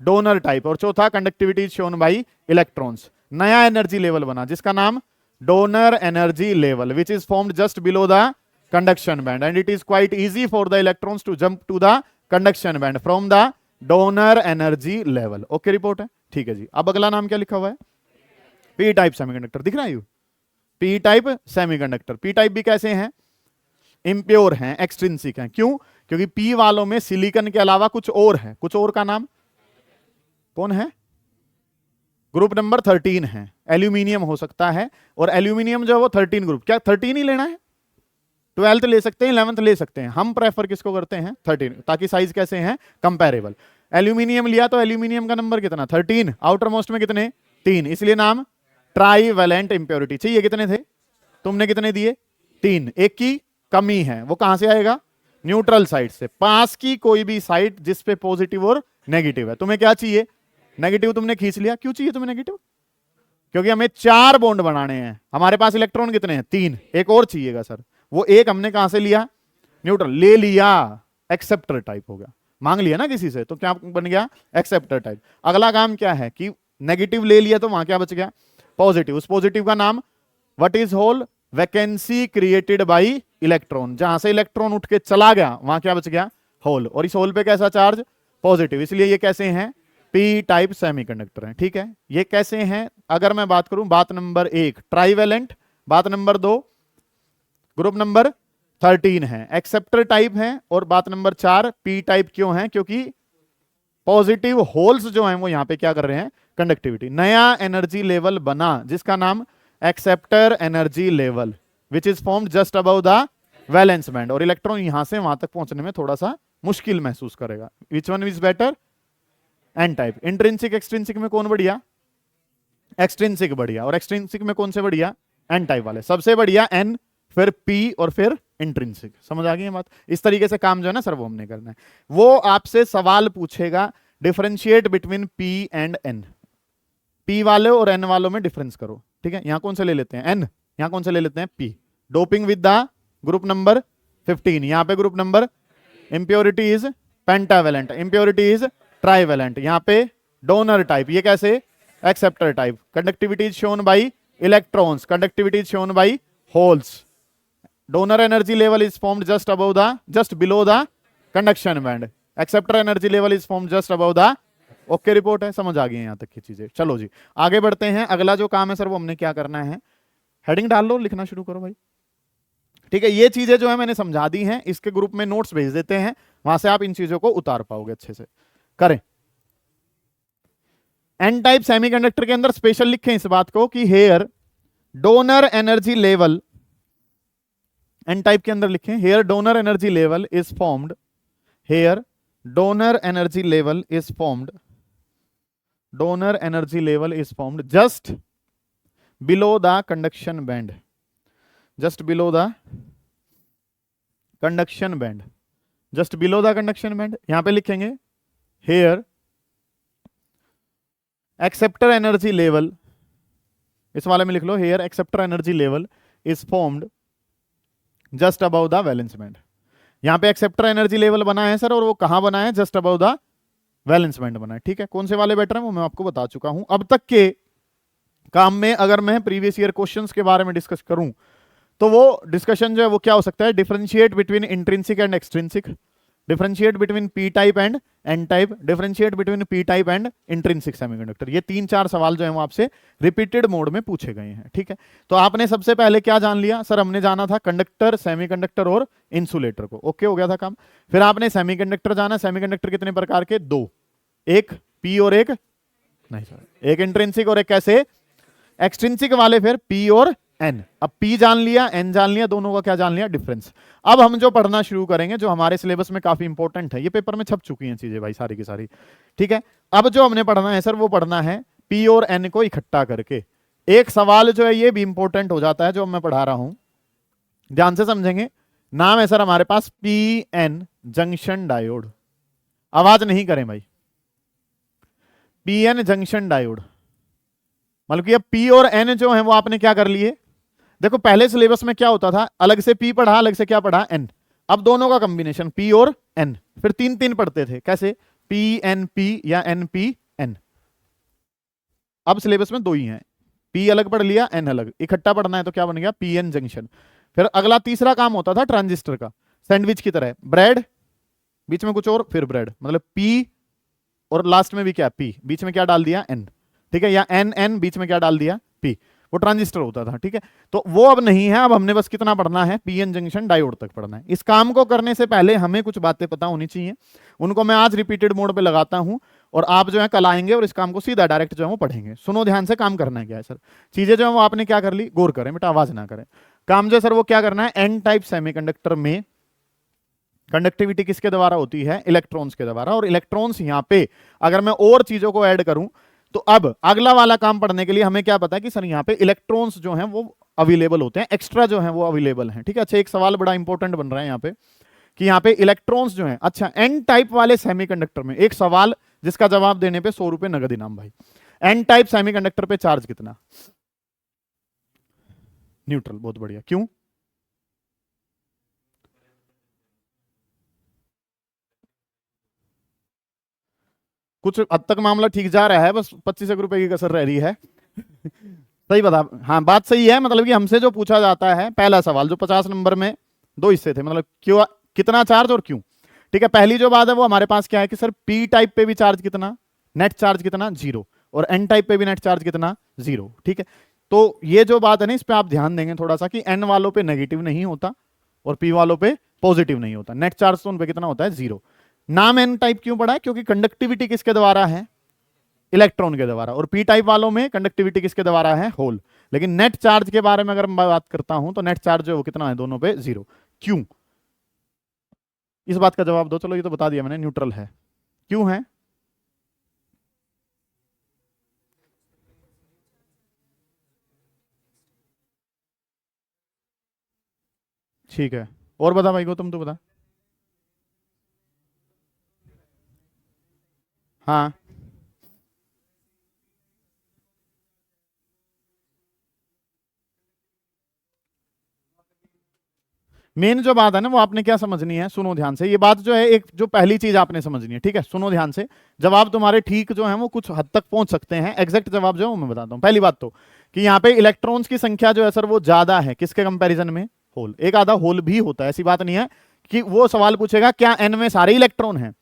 डोनर टाइप, और चौथा कंडक्टिविटी शोन बाई इलेक्ट्रॉन्स। नया एनर्जी लेवल बना जिसका नाम donor energy level, which is formed just below the conduction band and it is quite easy for the electrons to jump to the conduction band from the donor energy level. Okay, report है? ठीक है जी। अब अगला नाम क्या लिखा हुआ है? P type semiconductor. दिख रहा है? P type semiconductor. P type भी कैसे हैं? इम्प्योर हैं, एक्सट्रिंसिक हैं। क्यों? क्योंकि पी वालों में सिलिकॉन के अलावा कुछ और है। कुछ और का नाम कौन है? ग्रुप नंबर 13 है। एल्यूमिनियम हो सकता है, और एल्यूमिनियम जो है वो 13 ग्रुप। क्या 13 ही लेना है? 12th ले सकते हैं, 11th ले सकते हैं। हम प्रेफर किसको करते हैं? 13, ताकि साइज कैसे हैं? कंपेरेबल। एल्यूमिनियम लिया तो एल्यूमिनियम का नंबर कितना? 13। आउटर मोस्ट में कितने? 3, इसलिए नाम ट्राईवेलेंट इंप्योरिटी। चाहिए कितने थे? तुमने कितने दिए? 3। एक की कमी है, वो कहां से आएगा? न्यूट्रल साइड से। पास की कोई भी साइड जिसपे पॉजिटिव और नेगेटिव है। तुम्हें क्या चाहिए? नेगेटिव तुमने खींच लिया। क्यों चाहिए तुम्हें नेगेटिव? क्योंकि हमें 4 बॉन्ड बनाने हैं। हमारे पास इलेक्ट्रॉन कितने हैं? 3। एक और चाहिएगा सर। वो एक हमने कहां से लिया? न्यूट्रल। ले लिया, एक्सेप्टर टाइप हो गया। मांग लिया ना किसी से, तो क्या बन गया? Acceptor type. अगला काम क्या है कि नेगेटिव ले लिया तो वहां क्या बच गया? पॉजिटिव। उस पॉजिटिव का नाम what is hole? Vacancy created by electron. जहां से इलेक्ट्रॉन उठ के चला गया वहां क्या बच गया? होल। और इस होल पे कैसा चार्ज? पॉजिटिव। इसलिए ये कैसे हैं? पी टाइप सेमीकंडक्टर हैं। ठीक है, ये कैसे हैं? अगर मैं बात करूं, बात नंबर 1 ट्राईवेलेंट, बात नंबर 2 ग्रुप नंबर 13 है, एक्सेप्टर टाइप है, और बात नंबर 4 पी टाइप। क्यों है? क्योंकि पॉजिटिव होल्स जो हैं वो यहां पे क्या कर रहे हैं? कंडक्टिविटी। नया एनर्जी लेवल बना जिसका नाम acceptor energy level, which is formed just above the valence band. और इलेक्ट्रॉन यहां से वहां तक पहुंचने में थोड़ा सा मुश्किल महसूस करेगा। Which one is better? N type. Intrinsic extrinsic में कौन बढ़िया? एक्सट्रिंसिक बढ़िया। और एक्सट्रिंसिक में कौन से बढ़िया? एन टाइप वाले। सबसे बढ़िया एन, फिर पी, और फिर इंट्रिंसिक। समझ आ गई बात? इस तरीके से काम जो है ना सर वो हमने करना है। वो आपसे सवाल पूछेगा, differentiate between P and N. P वाले और एन वालों में डिफरेंस करो। ठीक है, यहां कौन से ले लेते हैं? एन। यहां कौन से ले लेते हैं? P. Doping with the group number 15। यहां पे group number, impurity is pentavalent, impurity is trivalent. यहाँ पे डोनर टाइप, ये कैसे, acceptor type. Conductivity is shown by electrons, conductivity is shown by holes. Donor energy level is formed just below the conduction band, acceptor energy level is formed just above the. Okay report है, समझ आ गई है यहां तक की चीजें। चलो जी आगे बढ़ते हैं। अगला जो काम है सर वो हमने क्या करना है, हेडिंग डाल लो, लिखना शुरू करो भाई। ठीक है, ये चीजें जो है मैंने समझा दी हैं, इसके ग्रुप में नोट्स भेज देते हैं, वहां से आप इन चीजों को उतार पाओगे अच्छे से। करें, एन टाइप सेमीकंडक्टर के अंदर स्पेशल लिखें इस बात को कि here donor energy level, N type के अंदर लिखें here donor energy level is formed, here donor energy level is formed, donor energy level is formed just below the conduction band, just below the conduction band, just below the conduction band. यहां पे लिखेंगे hair acceptor energy level, इस वाले में लिख लो here acceptor energy level is formed just above the valence band. यहां पे एक्सेप्टर एनर्जी लेवल बना है सर, और वो कहां बना है, just above the valence band बना है। ठीक है, कौन से वाले बेटर है वो मैं आपको बता चुका हूं। अब तक के काम में अगर मैं प्रीवियस ईयर क्वेश्चंस के बारे में डिस्कस करूं तो वो डिस्कशन जो है वो क्या हो सकता है, differentiate between intrinsic and extrinsic, differentiate between P type and N type, differentiate between P type and intrinsic semiconductor. ये 3-4 सवाल जो है वो आपसे रिपीटेड मोड में पूछे गए हैं। ठीक है, तो आपने सबसे पहले क्या जान लिया सर, हमने जाना था कंडक्टर, सेमीकंडक्टर और इंसुलेटर को। ओके हो गया था काम। फिर आपने सेमीकंडक्टर जाना, सेमीकंडक्टर कितने प्रकार के, 2, एक पी और एक नहीं सर, एक इंट्रिंसिक और एक कैसे एक्सट्रिंसिक वाले, फिर पी और एन। अब पी जान लिया, एन जान लिया, दोनों का क्या जान लिया, डिफरेंस। अब हम जो पढ़ना शुरू करेंगे जो हमारे सिलेबस में काफी इंपॉर्टेंट है, ये पेपर में छप चुकी हैं चीजें भाई सारी की सारी। ठीक है, अब जो हमने पढ़ना है सर वो पढ़ना है पी और एन को इकट्ठा करके। एक सवाल जो है ये भी इंपॉर्टेंट हो जाता है जो मैं पढ़ा रहा हूं, ध्यान से समझेंगे। नाम है सर हमारे पास पी एन जंक्शन डायोड। आवाज नहीं करें भाई, पी एन जंक्शन डायोड। मतलब कि अब पी और एन जो है वो आपने क्या कर लिए, देखो पहले सिलेबस में क्या होता था, अलग से पी पढ़ा, अलग से क्या पढ़ा, एन। अब दोनों का कॉम्बिनेशन पी और एन, फिर 3-3 पढ़ते थे, कैसे, पी एन पी या एन पी एन। अब सिलेबस में 2 ही हैं, पी अलग पढ़ लिया, एन अलग, इकट्ठा पढ़ना है तो क्या बन गया, पी एन जंक्शन। फिर अगला तीसरा काम होता था ट्रांजिस्टर का, सैंडविच की तरह, ब्रेड बीच में कुछ और फिर ब्रेड, मतलब पी और लास्ट में भी क्या, पी, बीच में क्या डाल दिया, एन। ठीक है, या एन एन बीच में क्या डाल दिया, पी, वो ट्रांजिस्टर होता था। ठीक है, तो वो अब नहीं है, अब हमने बस कितना पढ़ना है, पीएन जंक्शन डायोड तक पढ़ना है। इस काम को करने से पहले हमें कुछ बातें पता होनी चाहिए, उनको मैं आज रिपीटेड मोड पे लगाता हूं, और आप जो है कल आएंगे और इस काम को सीधा डायरेक्ट जो है वो पढ़ेंगे। सुनो ध्यान से, काम करना है क्या है सर, चीजें जो है वो आपने क्या कर ली, गौर करें बेटा, आवाज ना करें। काम जो सर वो क्या करना है, एन टाइप सेमीकंडक्टर में कंडक्टिविटी किसके द्वारा होती है, इलेक्ट्रॉन्स के द्वारा। और इलेक्ट्रॉन्स यहां पे अगर मैं और चीजों को ऐड करूं तो अब अगला वाला काम पढ़ने के लिए हमें क्या पता है कि सर यहां पे इलेक्ट्रॉन्स जो हैं वो अवेलेबल होते हैं, एक्स्ट्रा जो हैं वो अवेलेबल हैं। ठीक है, अच्छा एक सवाल बड़ा इंपॉर्टेंट बन रहा है यहां पे कि यहां पे इलेक्ट्रॉन्स जो हैं, अच्छा एन टाइप वाले सेमीकंडक्टर में एक सवाल जिसका जवाब देने पे 100 रुपए नगद इनाम भाई, एन टाइप सेमीकंडक्टर पे चार्ज कितना, न्यूट्रल, बहुत बढ़िया, क्यों, कुछ हद तक मामला ठीक जा रहा है, बस 25 रुपए की कसर रह रही है। सही बता, हाँ बात सही है, मतलब कि हमसे जो पूछा जाता है पहला सवाल जो 50 नंबर में 2 हिस्से थे, मतलब क्यों, कितना चार्ज और क्यों। ठीक है, पहली जो बात है वो हमारे पास क्या है कि सर पी टाइप पे भी चार्ज कितना, नेट चार्ज कितना, 0, और एन टाइप पे भी नेट चार्ज कितना, 0। ठीक है, तो ये जो बात है ना इस पे आप ध्यान देंगे थोड़ा सा कि एन वालों पे नेगेटिव नहीं होता और पी वालों पे पॉजिटिव नहीं होता, नेट चार्ज तो उन पे कितना होता है, 0। नाम एन टाइप क्यों पड़ा है, क्योंकि कंडक्टिविटी किसके द्वारा है, इलेक्ट्रॉन के द्वारा, और पी टाइप वालों में कंडक्टिविटी किसके द्वारा है, होल। लेकिन नेट चार्ज के बारे में अगर मैं बात करता हूं तो नेट चार्ज जो कितना है दोनों पे, 0। क्यों, इस बात का जवाब दो, चलो ये तो बता दिया मैंने, न्यूट्रल है, क्यों है, ठीक है, और बता भाई गौतम तू बता। हाँ मेन जो बात है ना वो आपने क्या समझनी है, सुनो ध्यान से। ये बात जो है, एक जो पहली चीज आपने समझनी है, ठीक है, सुनो ध्यान से। जवाब तुम्हारे ठीक जो है वो कुछ हद तक पहुंच सकते हैं, एग्जैक्ट जवाब जो है वो मैं बताता हूं। पहली बात तो कि यहाँ पे इलेक्ट्रॉन्स की संख्या जो है सर वो ज्यादा है किसके कंपैरिजन में, होल। एक आधा होल भी होता है, ऐसी बात नहीं है कि वो सवाल पूछेगा क्या एन में सारे इलेक्ट्रॉन हैं।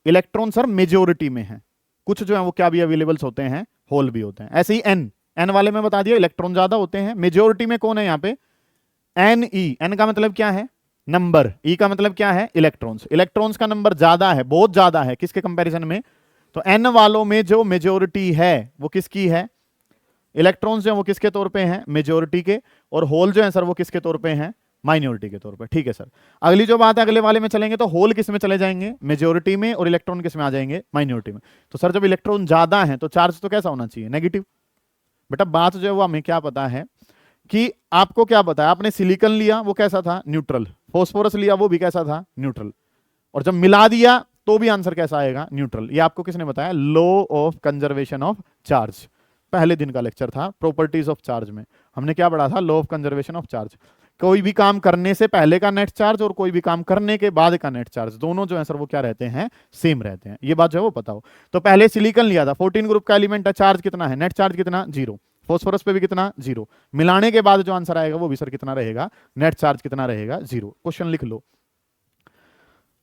इलेक्ट्रॉन सर मेजोरिटी में है, कुछ जो है वो क्या भी अवेलेबल्स होते हैं, होल भी होते हैं। ऐसे ही एन, एन वाले में बता दिया इलेक्ट्रॉन ज्यादा होते हैं। मेजोरिटी में कौन है यहाँ पे, एन ई। एन का मतलब क्या है, नंबर। ई का मतलब क्या है, इलेक्ट्रॉन्स। इलेक्ट्रॉन्स का नंबर ज्यादा है, बहुत ज्यादा है, किसके कंपैरिजन में, तो एन वालों में जो मेजोरिटी है वो किसकी है, इलेक्ट्रॉन्स जो है वो किसके तौर पे हैं, मेजोरिटी के। और होल जो है सर वो किसके तौर पे हैं, माइनॉरिटी के तौर पे। ठीक है सर। अगली जो बात है, अगले वाले में चलेंगे तो होल किस में चले जाएंगे, मेजोरिटी में, और इलेक्ट्रॉन किस में आ जाएंगे, माइनॉरिटी में। तो सर जब इलेक्ट्रॉन ज्यादा है तो चार्ज तो कैसा होना चाहिए, नेगेटिव। बेटा बात जो है वो हमें क्या पता है कि आपको क्या पता है, आपने सिलिकॉन लिया वो कैसा था, न्यूट्रल। फॉस्फोरस लिया वो भी कैसा था, न्यूट्रल। और जब मिला दिया तो भी आंसर कैसा आएगा, न्यूट्रल। ये आपको किसने बताया, law of conservation of charge. पहले दिन का लेक्चर था प्रॉपर्टीज ऑफ चार्ज में, हमने क्या पढ़ा था, law of conservation of charge. कोई भी काम करने से पहले का नेट चार्ज और कोई भी काम करने के बाद का नेट चार्ज, दोनों जो है सर वो क्या रहते हैं, सेम रहते हैं। ये बात जो है वो पता हो। तो पहले सिलिकॉन लिया था, 14 ग्रुप का एलिमेंट है, चार्ज कितना है, नेट चार्ज कितना, 0। फॉस्फोरस पे भी कितना, 0। मिलाने के बाद जो आंसर आएगा वो भी सर कितना रहेगा, नेट चार्ज कितना रहेगा, 0। क्वेश्चन लिख लो,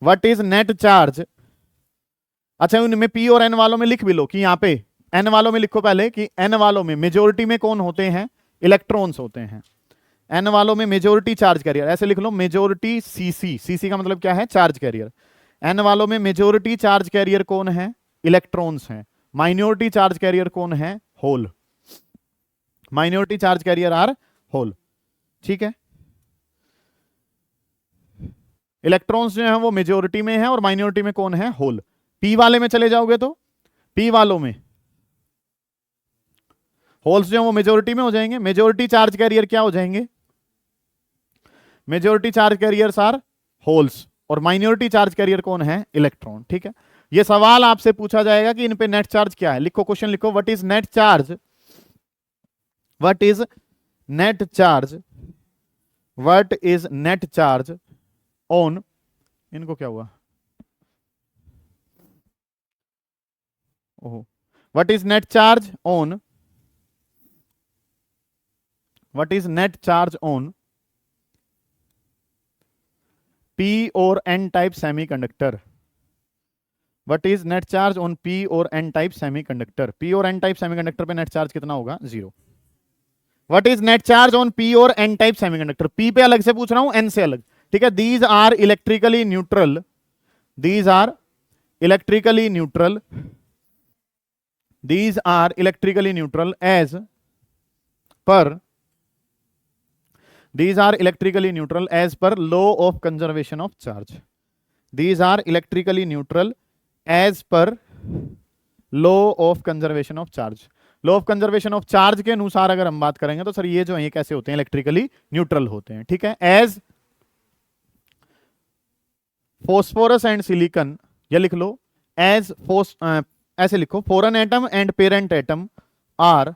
व्हाट इज नेट चार्ज। अच्छा उनमें पी और एन वालों में लिख भी लो कि यहाँ पे एन वालों में लिखो पहले कि एन वालों में मेजोरिटी में कौन होते हैं, इलेक्ट्रॉन्स होते हैं। एन वालों में मेजोरिटी चार्ज कैरियर, ऐसे लिख लो, मेजोरिटी सीसी। सीसी का मतलब क्या है, चार्ज कैरियर। एन वालों में मेजोरिटी चार्ज कैरियर कौन है, इलेक्ट्रॉन्स हैं। माइनॉरिटी चार्ज कैरियर कौन है, hole. Minority charge carrier are hole. ठीक है, इलेक्ट्रॉन्स जो है वो मेजोरिटी में है और माइनॉरिटी में कौन है, होल। पी वाले में चले जाओगे तो पी वालों में होल्स जो है वो मेजोरिटी में हो जाएंगे। मेजोरिटी चार्ज कैरियर क्या हो जाएंगे, majority charge carriers are holes, और माइनॉरिटी चार्ज कैरियर कौन है, इलेक्ट्रॉन। ठीक है, ये सवाल आपसे पूछा जाएगा कि इन पे नेट चार्ज क्या है। लिखो, क्वेश्चन लिखो, what is net charge, what is net charge, what is net charge on, इनको क्या हुआ, ओहो, what is net charge on, what is net charge on P और N type semiconductor. What is net charge on P और N type semiconductor. P और N type semiconductor पे net charge कितना होगा, 0। What is net charge on P और N type semiconductor, P पे अलग से पूछ रहा हूं, एन से अलग। ठीक है, these are electrically neutral, these are electrically neutral, these are electrically neutral as per, these are electrically neutral as per law of conservation of charge. These are electrically neutral as per law of conservation of charge. Law of conservation of charge के अनुसार अगर हम बात करेंगे तो sir ये जो है ये कैसे होते हैं, इलेक्ट्रिकली न्यूट्रल होते हैं। ठीक है, एज फॉस्फोरस एंड सिलिकॉन, ये लिख लो, एज ऐसे लिखो, foreign atom and parent atom are,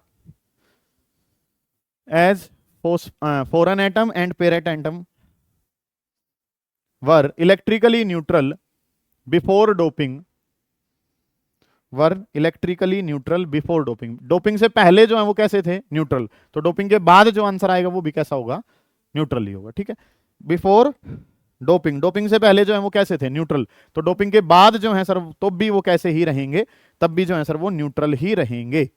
as foreign atom and parent atom were electrically neutral before doping, were electrically neutral before doping. Doping से पहले जो है वो कैसे थे, न्यूट्रल। तो डोपिंग के बाद जो आंसर आएगा वो भी कैसा होगा, न्यूट्रल ही होगा। ठीक है, बिफोर डोपिंग, डोपिंग से पहले जो है वो कैसे थे, न्यूट्रल। तो डोपिंग के बाद जो है सर तो भी वो कैसे ही रहेंगे, तब भी जो है सर वो न्यूट्रल ही रहेंगे।